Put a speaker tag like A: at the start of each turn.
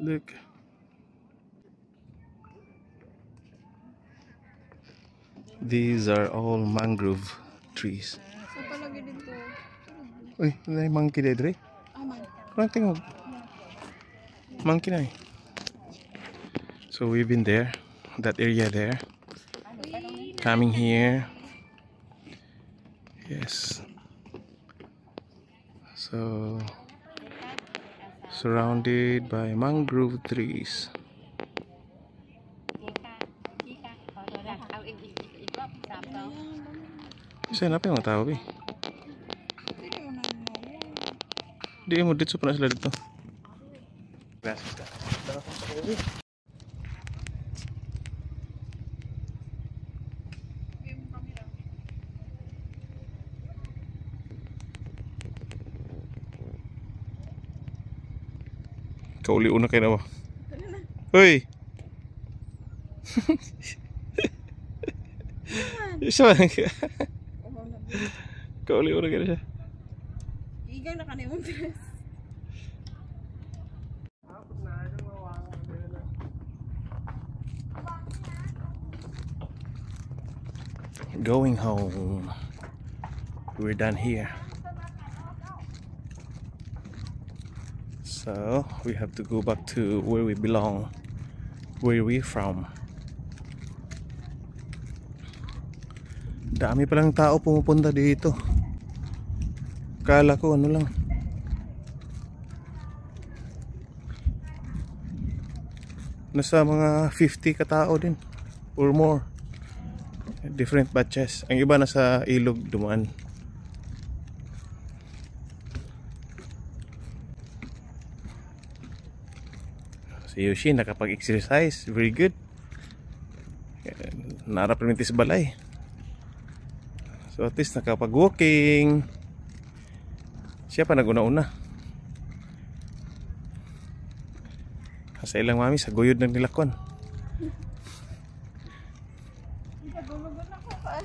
A: Look. These are all mangrove trees.
B: Sa palagi dito.
A: Uy, may monkey dito.
B: Aman.
A: Kurang tingog. Monkey na eh. So we've been there, that area there. Coming here. Yes. So surrounded by mangrove trees. Kasi hanapin mga tao eh. Di mo dito pa na sila dito. Kauli una kayo na ba? Hoy! Isa ba? Kauli una kayo na siya.
B: Igaw na kanimong dress.
A: Going home. We're done here. So we have to go back to where we belong, where we from. Dami palang tao pumupunta dito. Kala ko ano lang. Nasa mga 50 katao din or more. Different batches. Ang iba nasa ilog dumaan. Si Yoshi nakapag-exercise. Very good. Nara-permitis balay. So at least nakapag-walking. Siya pa nag-una-una. Sa ilang mami sa guyod ng nilakon.
B: Nagulugan ako pa.